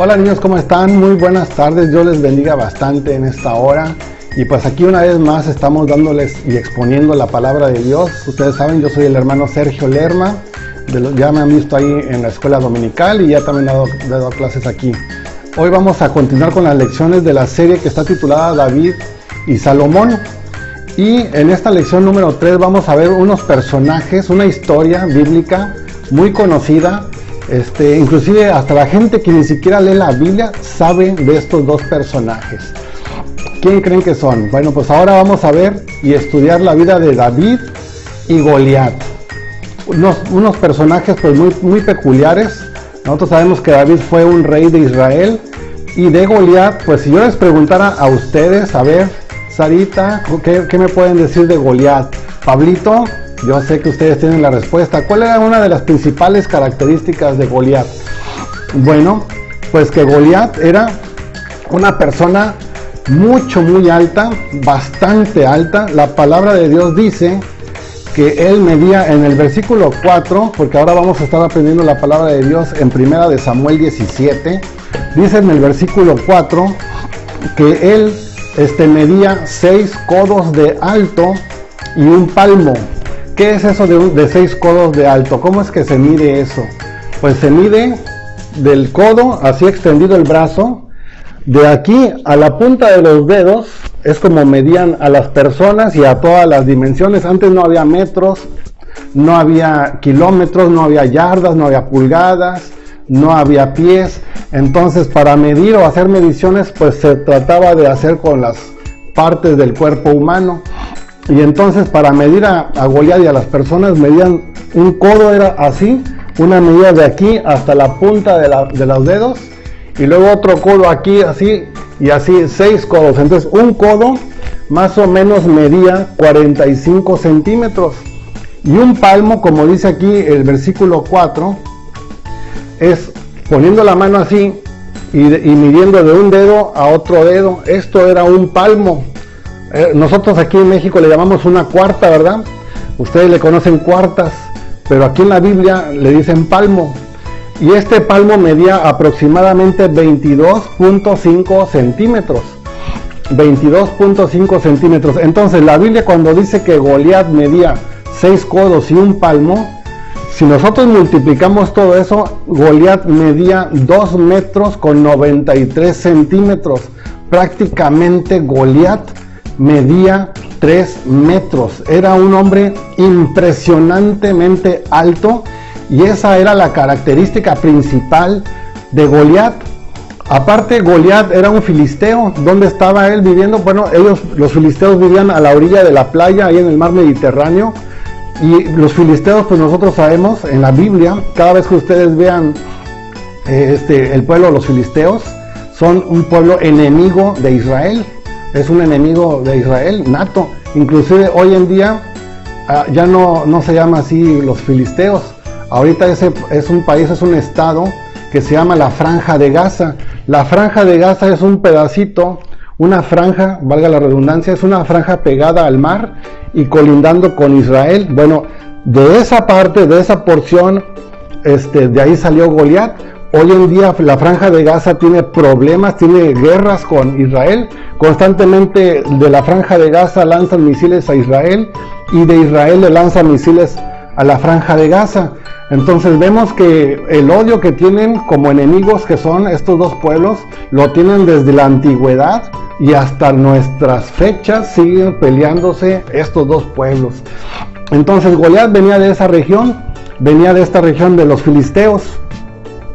Hola niños, ¿cómo están? Muy buenas tardes, Dios les bendiga bastante en esta hora. Y pues aquí una vez más estamos dándoles y exponiendo la palabra de Dios. Ustedes saben, yo soy el hermano Sergio Lerma, ya me han visto ahí en la escuela dominical y ya también he dado clases aquí. Hoy vamos a continuar con las lecciones de la serie que está titulada David y Salomón. Y en esta lección número 3 vamos a ver unos personajes, una historia bíblica muy conocida. Inclusive hasta la gente que ni siquiera lee la Biblia sabe de estos dos personajes. ¿Quién creen que son? Bueno, pues ahora vamos a ver y estudiar la vida de David y Goliat. Unos personajes pues muy peculiares. Nosotros sabemos que David fue un rey de Israel, y de Goliat, pues si yo les preguntara a ustedes, a ver, Sarita, ¿qué me pueden decir de Goliat? Pablito, yo sé que ustedes tienen la respuesta. ¿Cuál era una de las principales características de Goliat? Bueno, pues que Goliat era una persona muy alta, bastante alta. La palabra de Dios dice que él medía en el versículo 4, porque ahora vamos a estar aprendiendo la palabra de Dios en primera de Samuel 17, dice en el versículo 4 que él medía 6 codos de alto y un palmo. ¿Qué es eso de 6 codos de alto? ¿Cómo es que se mide eso? Pues se mide del codo, así extendido el brazo, de aquí a la punta de los dedos, es como medían a las personas y a todas las dimensiones. Antes no había metros, no había kilómetros, no había yardas, no había pulgadas, no había pies. Entonces, para medir o hacer mediciones, pues se trataba de hacer con las partes del cuerpo humano. Y entonces, para medir a Goliat y a las personas, medían un codo, era así, una medida de aquí hasta la punta de los dedos, y luego otro codo aquí, así, y así 6 codos. Entonces, un codo más o menos medía 45 centímetros. Y un palmo, como dice aquí el versículo 4, es poniendo la mano así y midiendo de un dedo a otro dedo. Esto era un palmo. Nosotros aquí en México le llamamos una cuarta, ¿verdad? Ustedes le conocen cuartas, pero aquí en la Biblia le dicen palmo. Y este palmo medía aproximadamente 22.5 centímetros. 22.5 centímetros. Entonces la Biblia, cuando dice que Goliat medía 6 codos y un palmo, si nosotros multiplicamos todo eso, Goliat medía 2 metros con 93 centímetros. Prácticamente Goliat medía 3 metros. Era un hombre impresionantemente alto, y esa era la característica principal de Goliat. Aparte, Goliat era un filisteo. ¿Dónde estaba él viviendo? Bueno, los filisteos vivían a la orilla de la playa, ahí en el mar Mediterráneo. Y los filisteos, pues nosotros sabemos en la Biblia, cada vez que ustedes vean el pueblo de los filisteos, son un pueblo enemigo de Israel. Es un enemigo de Israel nato. Inclusive hoy en día ya no se llama así los filisteos. Ahorita es un país, es un estado que se llama la Franja de Gaza. La Franja de Gaza es un pedacito, una franja, valga la redundancia, es una franja pegada al mar y colindando con Israel. Bueno, de esa parte, de esa porción, de ahí salió Goliat. Hoy en día la Franja de Gaza tiene problemas, tiene guerras con Israel. Constantemente de la Franja de Gaza lanzan misiles a Israel, y de Israel le lanzan misiles a la Franja de Gaza. Entonces vemos que el odio que tienen como enemigos, que son estos dos pueblos, lo tienen desde la antigüedad, y hasta nuestras fechas siguen peleándose estos dos pueblos. Entonces Goliat venía de esa región, venía de esta región de los filisteos.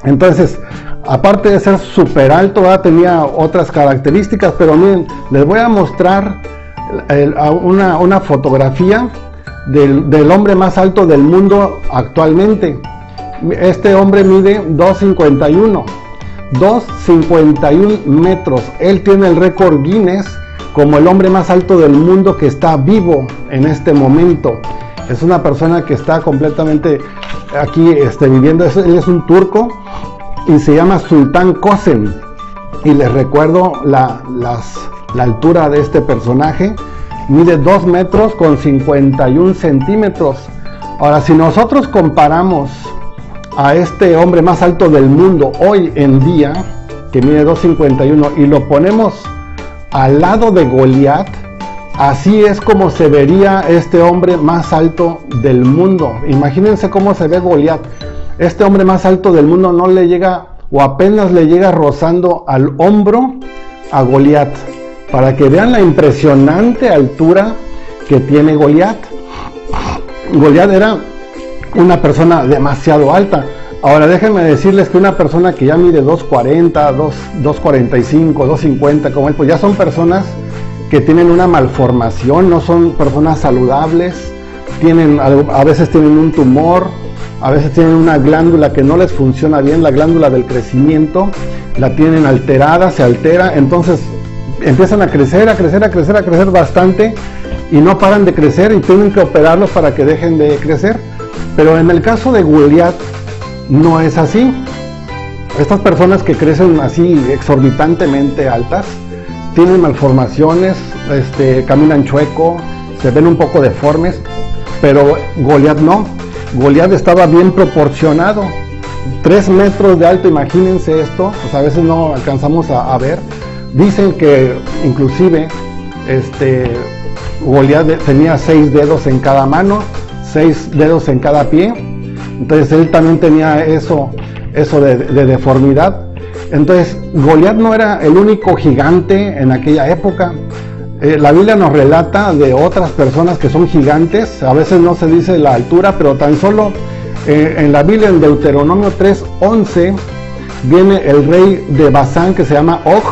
Entonces, aparte de ser súper alto, tenía otras características, pero miren, les voy a mostrar una fotografía del hombre más alto del mundo actualmente. Este hombre mide 2.51 metros. Él tiene el récord Guinness como el hombre más alto del mundo que está vivo en este momento. Es una persona que está completamente aquí viviendo. Él es un turco y se llama Sultan Kösen. Y les recuerdo la altura de este personaje. Mide 2 metros con 51 centímetros. Ahora, si nosotros comparamos a este hombre más alto del mundo hoy en día, que mide 2.51, y lo ponemos al lado de Goliat, así es como se vería este hombre más alto del mundo. Imagínense cómo se ve Goliat. Este hombre más alto del mundo no le llega, o apenas le llega rozando al hombro a Goliat, para que vean la impresionante altura que tiene Goliat. Goliat era una persona demasiado alta. Ahora déjenme decirles que una persona que ya mide 2.40, 2.45, 2.50 como él, pues ya son personas que tienen una malformación, no son personas saludables, a veces tienen un tumor, a veces tienen una glándula que no les funciona bien, la glándula del crecimiento, la tienen alterada, se altera, entonces empiezan a crecer bastante y no paran de crecer y tienen que operarlos para que dejen de crecer. Pero en el caso de Goliat no es así. Estas personas que crecen así exorbitantemente altas tienen malformaciones, caminan chueco, se ven un poco deformes, pero Goliat no. Goliat estaba bien proporcionado, 3 metros de alto, imagínense esto, pues a veces no alcanzamos a ver. Dicen que inclusive Goliat tenía 6 dedos en cada mano, 6 dedos en cada pie, entonces él también tenía eso de deformidad. Entonces Goliat no era el único gigante en aquella época. La Biblia nos relata de otras personas que son gigantes, a veces no se dice la altura, pero tan solo en la Biblia, en Deuteronomio 3:11, viene el rey de Basán que se llama Og,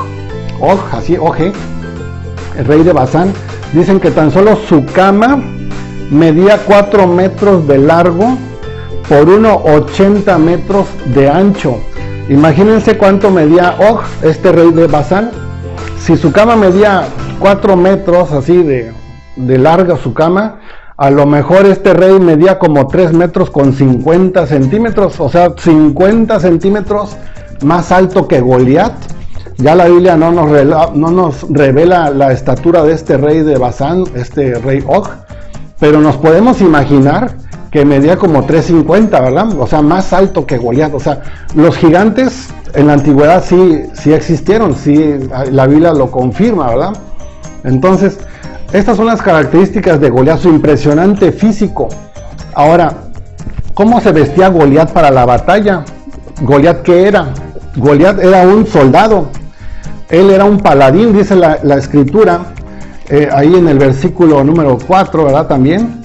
el rey de Basán. Dicen que tan solo su cama medía 4 metros de largo por 80 metros de ancho. Imagínense cuánto medía Og, este rey de Basán. Si su cama medía 4 metros así de larga su cama, a lo mejor este rey medía como 3 metros con 50 centímetros, o sea, 50 centímetros más alto que Goliat. Ya la Biblia no nos revela la estatura de este rey de Basán, este rey Og, pero nos podemos imaginar que medía como 3.50, ¿verdad? O sea, más alto que Goliat. O sea, los gigantes en la antigüedad sí existieron, sí, la Biblia lo confirma, ¿verdad? Entonces, estas son las características de Goliat, su impresionante físico. Ahora, ¿cómo se vestía Goliat para la batalla? ¿Goliat qué era? Goliat era un soldado, él era un paladín, dice la escritura, ahí en el versículo número 4, ¿verdad? También,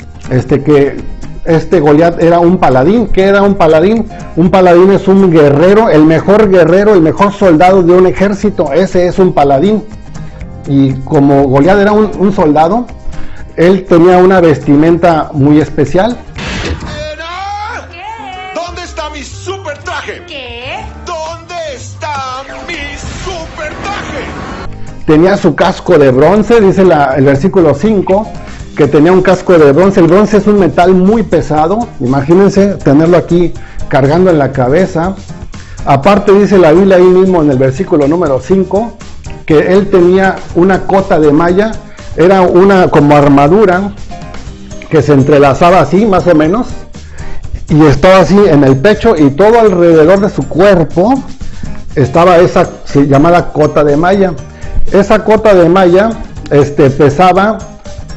que Goliat era un paladín. ¿Qué era un paladín? Un paladín es un guerrero, el mejor soldado de un ejército, ese es un paladín. Y como Goliat era un soldado, él tenía una vestimenta muy especial. ¿Qué? ¿Dónde está mi super traje? ¿Qué? ¿Dónde está mi super traje? Tenía su casco de bronce, dice el versículo 5, que tenía un casco de bronce. El bronce es un metal muy pesado, imagínense tenerlo aquí cargando en la cabeza. Aparte dice la Biblia ahí mismo en el versículo número 5, que él tenía una cota de malla, era una como armadura que se entrelazaba así más o menos, y estaba así en el pecho, y todo alrededor de su cuerpo estaba esa llamada cota de malla. Esa cota de malla pesaba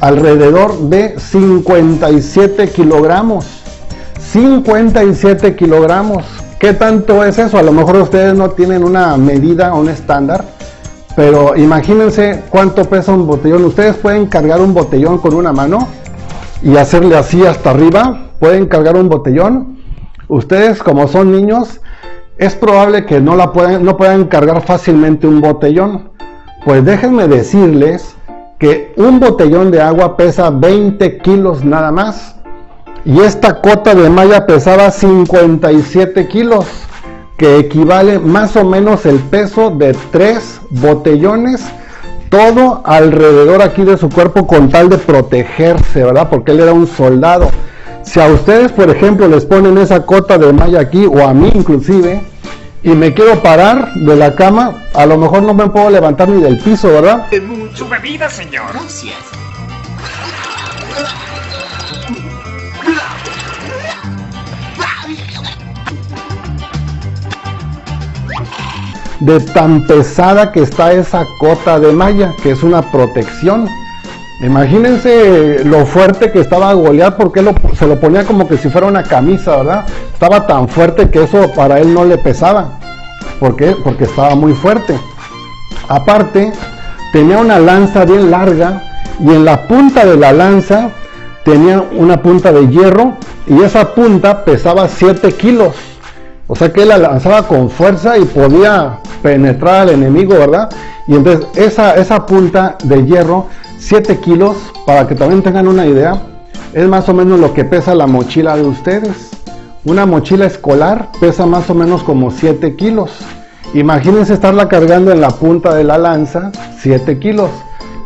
alrededor de 57 kilogramos. 57 kilogramos. ¿Qué tanto es eso? A lo mejor ustedes no tienen una medida, un estándar, pero imagínense cuánto pesa un botellón. Ustedes pueden cargar un botellón con una mano y hacerle así hasta arriba. Pueden cargar un botellón. Ustedes, como son niños, es probable que no puedan cargar fácilmente un botellón. Pues déjenme decirles que un botellón de agua pesa 20 kilos nada más, y esta cota de malla pesaba 57 kilos, que equivale más o menos el peso de 3 botellones, todo alrededor aquí de su cuerpo, con tal de protegerse, ¿verdad? Porque él era un soldado. Si a ustedes, por ejemplo, les ponen esa cota de malla aquí, o a mí inclusive, y me quiero parar de la cama, a lo mejor no me puedo levantar ni del piso, ¿verdad? Su bebida, señor. Gracias. de tan pesada que está esa cota de malla, que es una protección. Imagínense lo fuerte que estaba Goliat, porque se lo ponía como que si fuera una camisa, ¿verdad? Estaba tan fuerte que eso para él no le pesaba. ¿Por qué? Porque estaba muy fuerte. Aparte, tenía una lanza bien larga, y en la punta de la lanza tenía una punta de hierro, y esa punta pesaba 7 kilos. O sea que él la lanzaba con fuerza y podía penetrar al enemigo, ¿verdad? Y entonces esa punta de hierro, 7 kilos, para que también tengan una idea, es más o menos lo que pesa la mochila de ustedes. Una mochila escolar pesa más o menos como 7 kilos. Imagínense estarla cargando en la punta de la lanza, 7 kilos.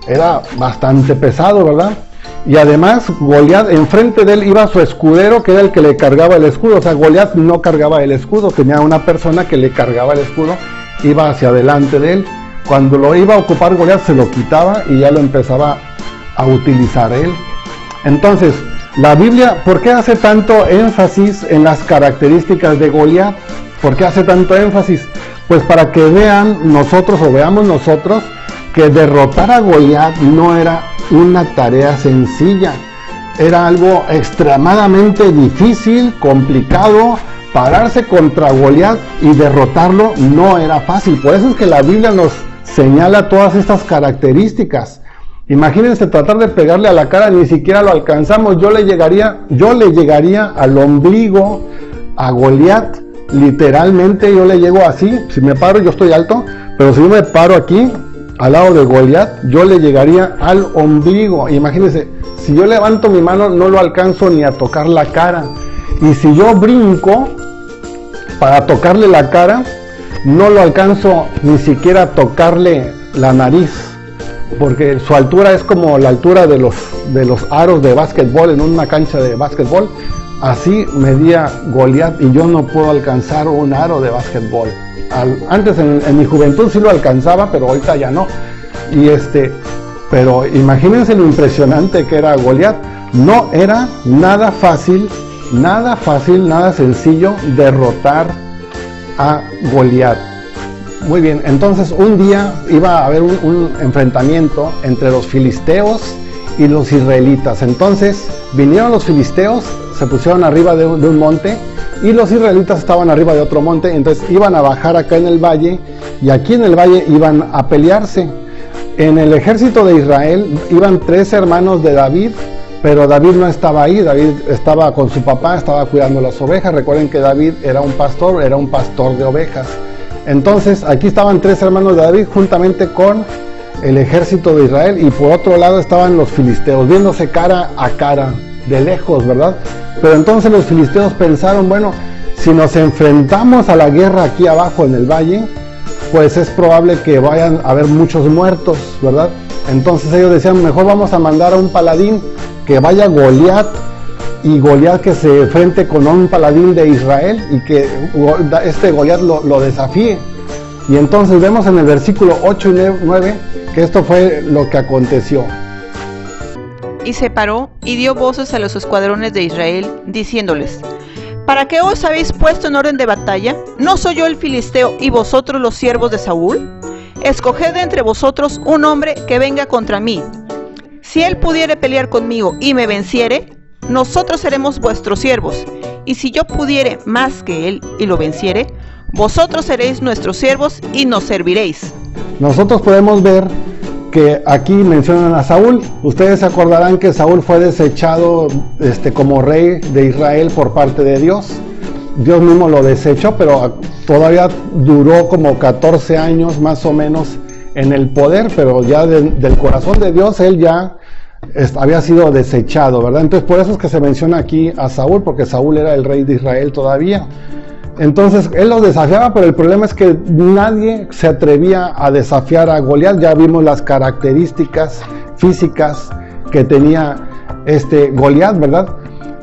Era bastante pesado, ¿verdad? Y además, Goliat, enfrente de él iba su escudero, que era el que le cargaba el escudo. O sea, Goliat no cargaba el escudo, tenía una persona que le cargaba el escudo, iba hacia adelante de él. Cuando lo iba a ocupar Goliat, se lo quitaba y ya lo empezaba a utilizar él. Entonces, la Biblia, ¿por qué hace tanto énfasis en las características de Goliat? ¿Por qué hace tanto énfasis? Pues para que veamos nosotros que derrotar a Goliat no era una tarea sencilla, era algo extremadamente difícil, complicado. Pararse contra Goliat y derrotarlo no era fácil. Por eso es que la Biblia nos señala todas estas características. Imagínense tratar de pegarle a la cara, ni siquiera lo alcanzamos. Yo le llegaría al ombligo a Goliat, literalmente yo le llego así. Si me paro, yo estoy alto, pero si yo me paro aquí al lado de Goliat, yo le llegaría al ombligo. Imagínense, si yo levanto mi mano, no lo alcanzo ni a tocar la cara. Y si yo brinco para tocarle la cara, no lo alcanzo ni siquiera a tocarle la nariz, porque su altura es como la altura de los aros de básquetbol en una cancha de básquetbol. Así medía Goliat y yo no puedo alcanzar un aro de básquetbol. Antes en mi juventud sí lo alcanzaba, pero ahorita ya no. Pero imagínense lo impresionante que era Goliat. No era nada fácil, nada sencillo derrotar a Goliat. Muy bien, entonces un día iba a haber un enfrentamiento entre los filisteos y los israelitas. Entonces vinieron los filisteos, se pusieron arriba de un monte, y los israelitas estaban arriba de otro monte. Entonces iban a bajar acá en el valle, y aquí en el valle iban a pelearse. En el ejército de Israel iban 3 hermanos de David, pero David no estaba ahí. David estaba con su papá, estaba cuidando las ovejas. Recuerden que David era un pastor de ovejas. Entonces aquí estaban 3 hermanos de David juntamente con el ejército de Israel, y por otro lado estaban los filisteos, viéndose cara a cara, de lejos, ¿verdad? Pero entonces los filisteos pensaron, bueno, si nos enfrentamos a la guerra aquí abajo en el valle, pues es probable que vayan a haber muchos muertos, ¿verdad? Entonces ellos decían, mejor vamos a mandar a un paladín, que vaya Goliat, y Goliat que se enfrente con un paladín de Israel, y que este Goliat lo desafíe. Y entonces vemos en el versículo 8 y 9 que esto fue lo que aconteció. Y se paró y dio voces a los escuadrones de Israel, diciéndoles: ¿Para qué os habéis puesto en orden de batalla? ¿No soy yo el filisteo y vosotros los siervos de Saúl? Escoged de entre vosotros un hombre que venga contra mí. Si él pudiere pelear conmigo y me venciere, nosotros seremos vuestros siervos. Y si yo pudiere más que él y lo venciere, vosotros seréis nuestros siervos y nos serviréis. Nosotros podemos ver que aquí mencionan a Saúl. Ustedes se acordarán que Saúl fue desechado como rey de Israel por parte de Dios. Dios mismo lo desechó, pero todavía duró como 14 años más o menos en el poder, pero ya del corazón de Dios él ya había sido desechado, ¿verdad? Entonces por eso es que se menciona aquí a Saúl, porque Saúl era el rey de Israel todavía. Entonces él los desafiaba, pero el problema es que nadie se atrevía a desafiar a Goliat. Ya vimos las características físicas que tenía Goliat, ¿verdad?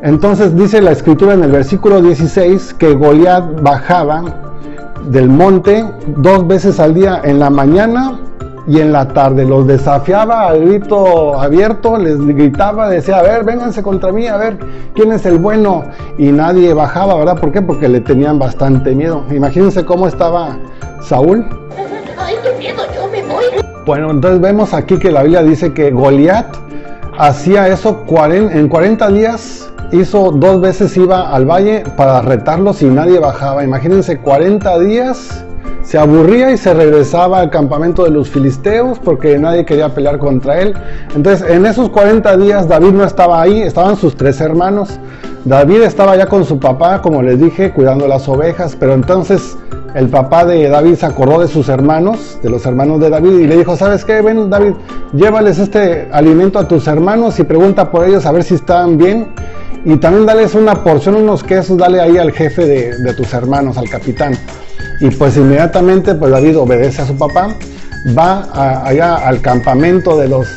Entonces dice la escritura en el versículo 16 que Goliat bajaba del monte 2 veces al día, en la mañana y en la tarde. Los desafiaba a grito abierto, les gritaba, decía, a ver, vénganse contra mí, a ver quién es el bueno, y nadie bajaba, ¿verdad? ¿Por qué? Porque le tenían bastante miedo. Imagínense cómo estaba Saúl. tengo miedo, yo me voy. Bueno, entonces vemos aquí que la Biblia dice que Goliat hacía eso en 40 días, hizo 2 veces, iba al valle para retarlos y nadie bajaba. Imagínense, 40 días, se aburría y se regresaba al campamento de los filisteos porque nadie quería pelear contra él. Entonces, en esos 40 días David no estaba ahí, estaban sus 3 hermanos. David estaba ya con su papá, como les dije, cuidando las ovejas, pero entonces el papá de David se acordó de sus hermanos, de los hermanos de David, y le dijo: ¿sabes qué? Ven, David, llévales este alimento a tus hermanos y pregunta por ellos a ver si están bien, y también dales una porción, unos quesos, dale ahí al jefe de tus hermanos, al capitán. Y pues inmediatamente pues David obedece a su papá, va allá al campamento de los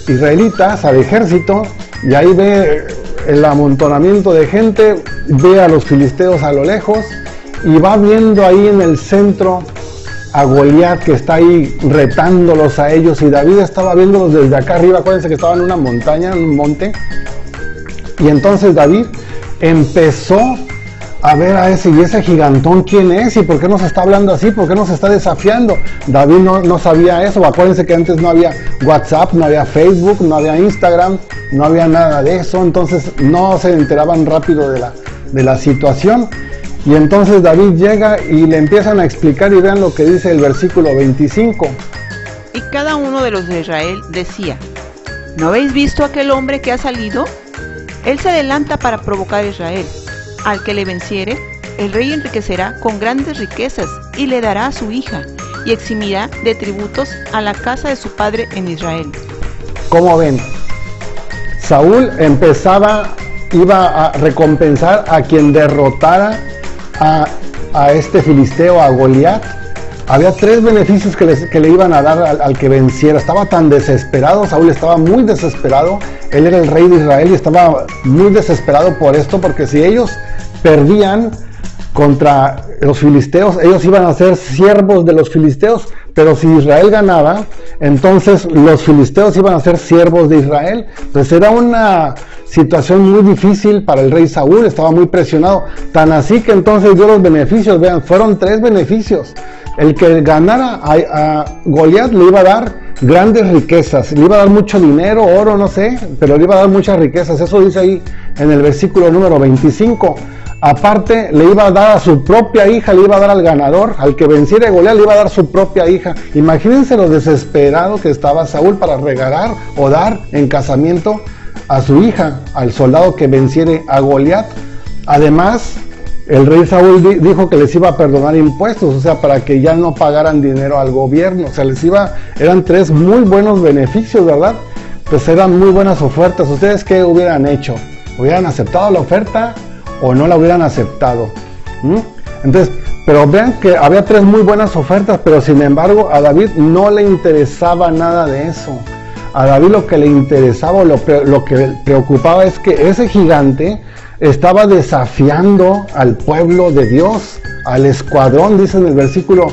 israelitas, al ejército, y ahí ve el amontonamiento de gente, ve a los filisteos a lo lejos y va viendo ahí en el centro a Goliat, que está ahí retándolos a ellos, y David estaba viéndolos desde acá arriba. Acuérdense que estaba en una montaña, en un monte, y entonces David empezó a ver a ese gigantón, ¿quién es? ¿Y por qué nos está hablando así? ¿Por qué nos está desafiando? David no sabía eso. Acuérdense que antes no había WhatsApp, no había Facebook, no había Instagram, no había nada de eso. Entonces no se enteraban rápido de la situación. Y entonces David llega y le empiezan a explicar, y vean lo que dice el versículo 25. Y cada uno de los de Israel decía: ¿no habéis visto aquel hombre que ha salido? Él se adelanta para provocar a Israel. Al que le venciere, el rey enriquecerá con grandes riquezas y le dará a su hija, y eximirá de tributos a la casa de su padre en Israel. ¿Cómo ven? Saúl iba a recompensar a quien derrotara a este filisteo, a Goliat. Había 3 beneficios que le iban a dar al que venciera. Estaba tan desesperado, Saúl estaba muy desesperado. Él era el rey de Israel y estaba muy desesperado por esto, porque si ellos perdían contra los filisteos, ellos iban a ser siervos de los filisteos, pero si Israel ganaba, entonces los filisteos iban a ser siervos de Israel. Entonces era una situación muy difícil para el rey Saúl, estaba muy presionado, tan así que entonces dio los beneficios. Vean, fueron 3 beneficios. El que ganara a Goliat le iba a dar grandes riquezas, le iba a dar mucho dinero, oro, no sé, pero le iba a dar muchas riquezas. Eso dice ahí en el versículo número 25. Aparte, le iba a dar a su propia hija, le iba a dar al ganador, al que venciera a Goliat, le iba a dar su propia hija. Imagínense lo desesperado que estaba Saúl para regalar o dar en casamiento a su hija, al soldado que venciere a Goliat. Además, el rey Saúl dijo que les iba a perdonar impuestos, o sea, para que ya no pagaran dinero al gobierno. O sea, eran 3 muy buenos beneficios, ¿verdad? Pues eran muy buenas ofertas. ¿Ustedes qué hubieran hecho? ¿Hubieran aceptado la oferta o no la hubieran aceptado? Entonces, pero vean que había 3 muy buenas ofertas, pero sin embargo a David no le interesaba nada de eso. A David lo que le interesaba, lo que le preocupaba es que ese gigante estaba desafiando al pueblo de Dios, al escuadrón, dice en el versículo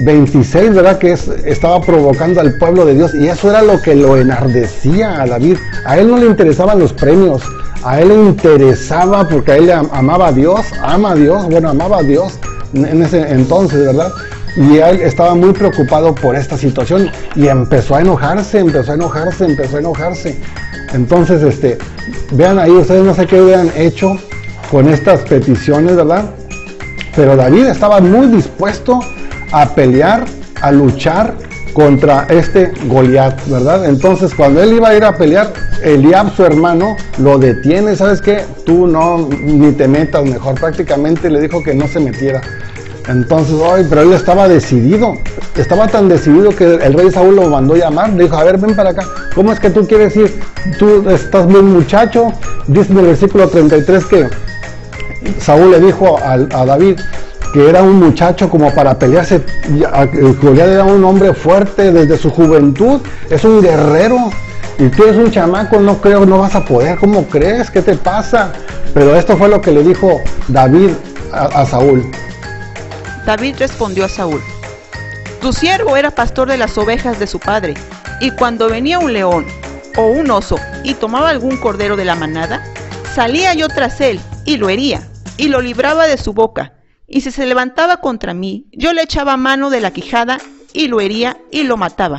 26, ¿verdad? Que estaba provocando al pueblo de Dios, y eso era lo que lo enardecía a David. A él no le interesaban los premios, a él le interesaba, porque a él amaba a Dios, amaba a Dios en ese entonces, ¿verdad? Y él estaba muy preocupado por esta situación y empezó a enojarse. Entonces, vean ahí, ustedes no sé qué hubieran hecho con estas peticiones, ¿verdad? Pero David estaba muy dispuesto a pelear, a luchar contra este Goliat, ¿verdad? Entonces, cuando él iba a ir a pelear, Eliab, su hermano, lo detiene. ¿Sabes qué? Tú ni te metas, mejor. Prácticamente le dijo que no se metiera. Entonces, pero él estaba decidido, estaba tan decidido que el rey Saúl lo mandó llamar. Le dijo: a ver, ven para acá, ¿cómo es que tú quieres ir? Tú estás bien muchacho. Dice en el versículo 33 que Saúl le dijo a David que era un muchacho como para pelearse. Goliat era un hombre fuerte desde su juventud, es un guerrero, y tú eres un chamaco, no vas a poder. ¿Cómo crees? ¿Qué te pasa? Pero esto fue lo que le dijo David a Saúl. David respondió a Saúl: tu siervo era pastor de las ovejas de su padre, y cuando venía un león o un oso y tomaba algún cordero de la manada, salía yo tras él y lo hería y lo libraba de su boca, y si se levantaba contra mí, yo le echaba mano de la quijada y lo hería y lo mataba.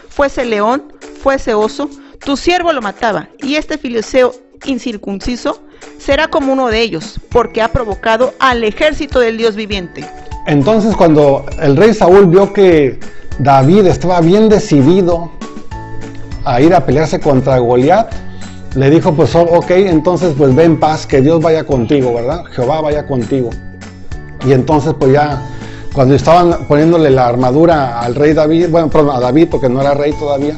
Fuese león, fuese oso, tu siervo lo mataba, y este filisteo incircunciso será como uno de ellos, porque ha provocado al ejército del Dios viviente. Entonces, cuando el rey Saúl vio que David estaba bien decidido a ir a pelearse contra Goliat, le dijo, pues ok, entonces pues ve en paz, que Dios vaya contigo, ¿verdad? Jehová vaya contigo. Y entonces pues ya, cuando estaban poniéndole la armadura al rey David, bueno, perdón, a David, porque no era rey todavía,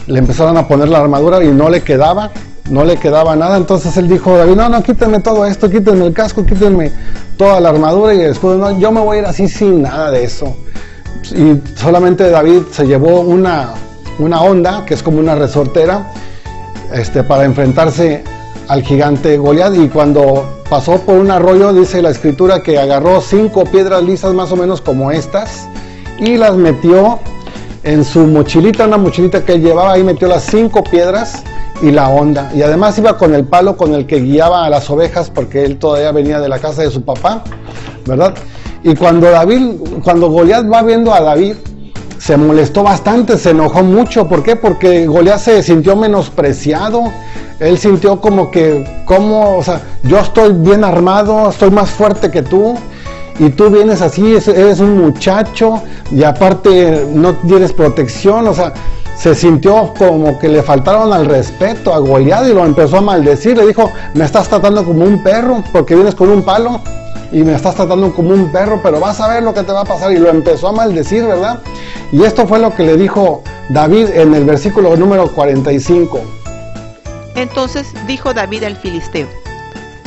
le empezaron a poner la armadura y no le quedaba nada. Entonces él dijo, David, no, quítenme todo esto, quítenme el casco, quítenme toda la armadura, y después, no, yo me voy a ir así sin nada de eso. Y solamente David se llevó una honda, que es como una resortera, para enfrentarse al gigante Goliat, y cuando pasó por un arroyo, dice la escritura que agarró 5 piedras lisas más o menos como estas, y las metió en su mochilita, una mochilita que él llevaba, ahí metió las 5 piedras y la honda, y además iba con el palo con el que guiaba a las ovejas, porque él todavía venía de la casa de su papá, ¿verdad? Y cuando Goliat va viendo a David, se molestó bastante, se enojó mucho. ¿Por qué? Porque Goliat se sintió menospreciado. Él sintió como que, o sea, yo estoy bien armado, estoy más fuerte que tú, y tú vienes así, eres un muchacho, y aparte no tienes protección. O sea, se sintió como que le faltaron al respeto a Goliat, y lo empezó a maldecir. Le dijo, me estás tratando como un perro, porque vienes con un palo, y me estás tratando como un perro, pero vas a ver lo que te va a pasar. Y lo empezó a maldecir, ¿verdad? Y esto fue lo que le dijo David en el versículo número 45. Entonces dijo David al filisteo,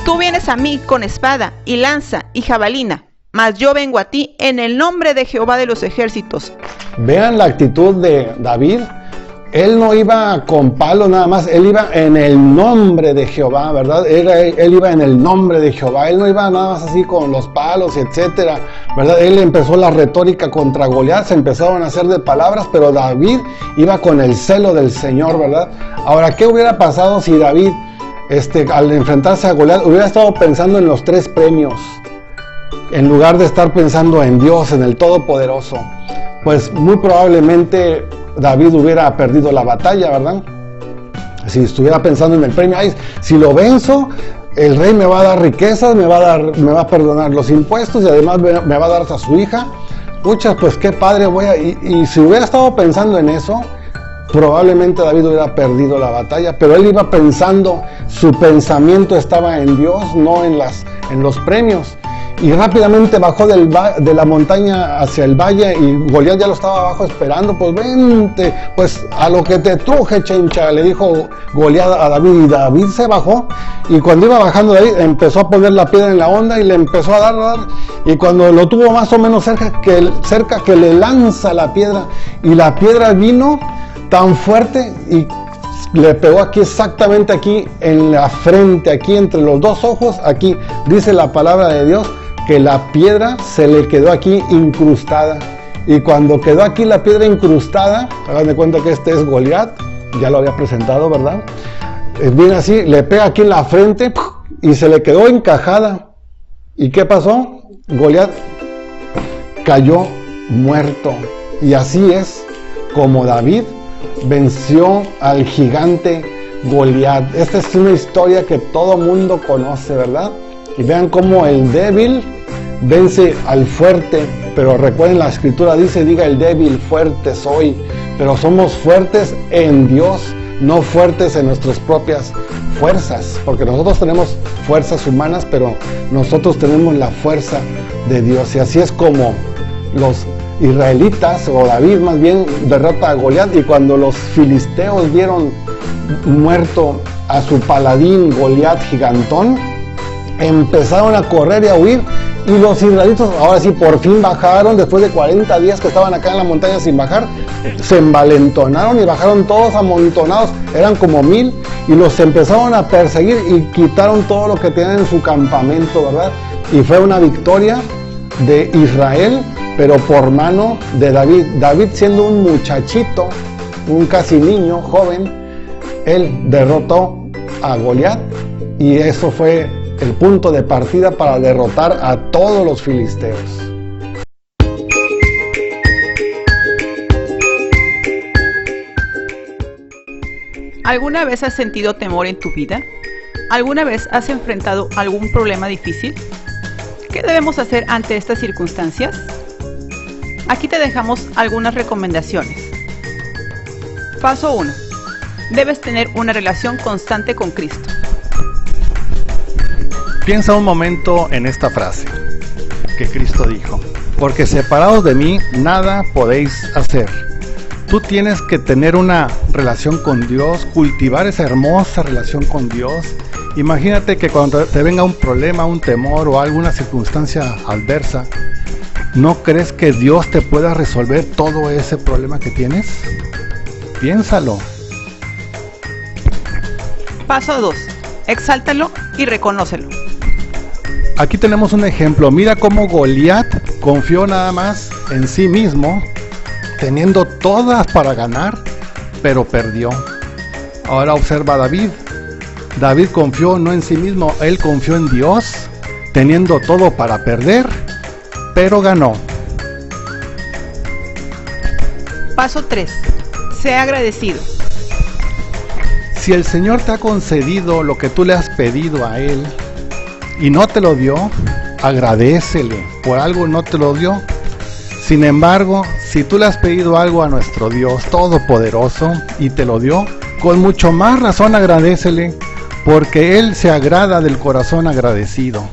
tú vienes a mí con espada y lanza y jabalina, mas yo vengo a ti en el nombre de Jehová de los ejércitos. Vean la actitud de David. Él no iba con palo nada más, él iba en el nombre de Jehová, ¿verdad? Él iba en el nombre de Jehová, él no iba nada más así con los palos, etcétera, ¿verdad? Él empezó la retórica contra Goliat, se empezaron a hacer de palabras, pero David iba con el celo del Señor, ¿verdad? Ahora, ¿qué hubiera pasado si David, al enfrentarse a Goliat, hubiera estado pensando en los 3 premios, en lugar de estar pensando en Dios, en el Todopoderoso? Pues muy probablemente David hubiera perdido la batalla, ¿verdad? Si estuviera pensando en el premio, ay, si lo venzo, el rey me va a dar riquezas, me va a perdonar los impuestos, y además me va a dar a su hija. Puchas, pues qué padre y si hubiera estado pensando en eso, probablemente David hubiera perdido la batalla, pero él iba pensando, su pensamiento estaba en Dios, no en los premios. Y rápidamente bajó de la montaña hacia el valle, y Goliat ya lo estaba abajo esperando. Pues vente, pues a lo que te truje, chencha, le dijo Goliat a David, y David se bajó, y cuando iba bajando de ahí, empezó a poner la piedra en la honda y le empezó a dar, y cuando lo tuvo más o menos cerca que le lanza la piedra, y la piedra vino tan fuerte y le pegó aquí, exactamente aquí en la frente, aquí entre los 2 ojos, aquí dice la palabra de Dios que la piedra se le quedó aquí incrustada. Y cuando quedó aquí la piedra incrustada, hagan de cuenta que este es Goliat, ya lo había presentado, ¿verdad? Viene así, le pega aquí en la frente y se le quedó encajada. ¿Y qué pasó? Goliat cayó muerto. Y así es como David venció al gigante Goliat. Esta es una historia que todo mundo conoce, ¿verdad? Y vean cómo el débil vence al fuerte, pero recuerden, la escritura dice, diga el débil, fuerte soy, pero somos fuertes en Dios, no fuertes en nuestras propias fuerzas, porque nosotros tenemos fuerzas humanas, pero nosotros tenemos la fuerza de Dios. Y así es como los israelitas, o David más bien, derrota a Goliat. Y cuando los filisteos vieron muerto a su paladín Goliat gigantón, empezaron a correr y a huir, y los israelitas ahora sí por fin bajaron, después de 40 días que estaban acá en la montaña sin bajar, se envalentonaron y bajaron todos amontonados, eran como 1000, y los empezaron a perseguir y quitaron todo lo que tenían en su campamento, ¿verdad? Y fue una victoria de Israel, pero por mano de David. David, siendo un muchachito, un casi niño, joven, él derrotó a Goliat, y eso fue el punto de partida para derrotar a todos los filisteos. ¿Alguna vez has sentido temor en tu vida? ¿Alguna vez has enfrentado algún problema difícil? ¿Qué debemos hacer ante estas circunstancias? Aquí te dejamos algunas recomendaciones. Paso 1. Debes tener una relación constante con Cristo. Piensa un momento en esta frase que Cristo dijo: porque separados de mí nada podéis hacer. Tú tienes que tener una relación con Dios, cultivar esa hermosa relación con Dios. Imagínate que cuando te venga un problema, un temor o alguna circunstancia adversa, ¿no crees que Dios te pueda resolver todo ese problema que tienes? Piénsalo. Paso 2. Exáltalo y reconócelo. Aquí tenemos un ejemplo. Mira cómo Goliat confió nada más en sí mismo, teniendo todas para ganar, pero perdió. Ahora observa a David. David confió no en sí mismo, él confió en Dios, teniendo todo para perder, pero ganó. Paso 3. Sea agradecido. Si el Señor te ha concedido lo que tú le has pedido a Él y no te lo dio, agradécele. Por algo no te lo dio. Sin embargo, si tú le has pedido algo a nuestro Dios Todopoderoso y te lo dio, con mucho más razón agradécele, porque Él se agrada del corazón agradecido.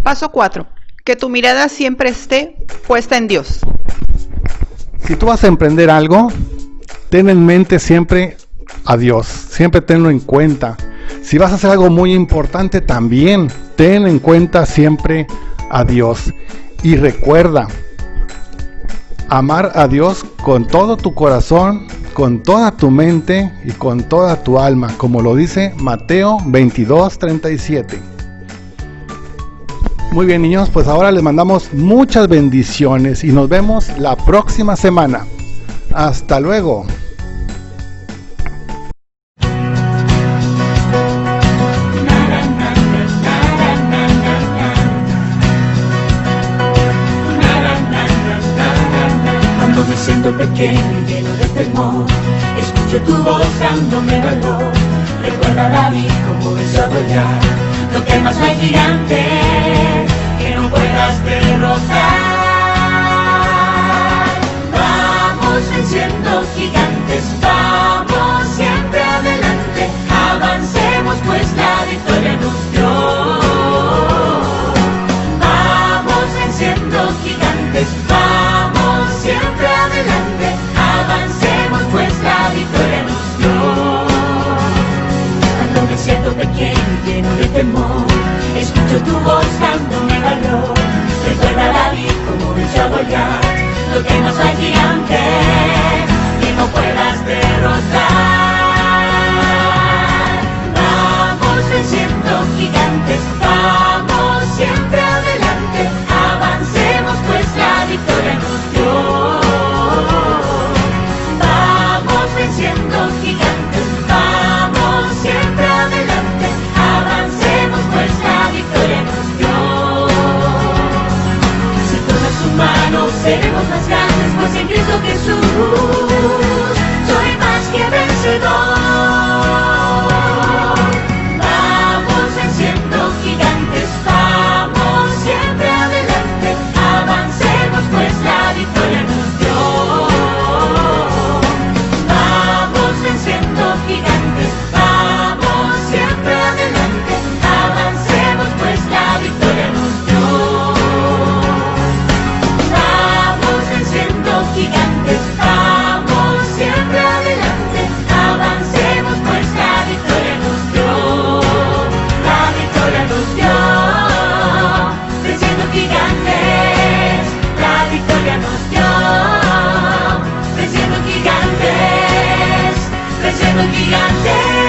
Paso 4. Que tu mirada siempre esté puesta en Dios. Si tú vas a emprender algo, ten en mente siempre a Dios, siempre tenlo en cuenta. Si vas a hacer algo muy importante, también ten en cuenta siempre a Dios. Y recuerda, amar a Dios con todo tu corazón, con toda tu mente y con toda tu alma, como lo dice Mateo 22:37. Muy bien, niños, pues ahora les mandamos muchas bendiciones y nos vemos la próxima semana. Hasta luego. Cuando me siento pequeño y lleno de temor, escucho tu voz dándome valor. Recuerda a David como venció a Goliat, no temas, no hay gigante que no puedas derrotar. Vamos venciendo gigantes, vamos siempre adelante, avancemos pues la victoria nos dio. Vamos venciendo gigantes, vamos siempre adelante, avancemos pues la victoria nos dio. Cuando me siento pequeño y lleno de temor, escucho tu voz dándome valor. Recuerda a David como venció a Goliat, no temas, no hay gigante que no puedas derrotar. Vamos venciendo gigantes, vamos siempre adelante, avancemos pues la victoria nos dio. Vamos venciendo gigantes, vamos siempre adelante, avancemos pues la victoria nos dio. Si todas sus manos seremos más grandes, pues en Cristo Jesús soy más que vencedor. Vamos venciendo gigantes, vamos siempre adelante, avancemos pues la victoria nos dio. Vamos venciendo gigantes, vamos siempre adelante, avancemos pues la victoria nos dio. Vamos venciendo gigantes, vamos siempre adelante, avancemos pues la victoria nos dio. La victoria nos dio, venciendo gigantes, la victoria nos dio, venciendo gigantes, venciendo gigantes.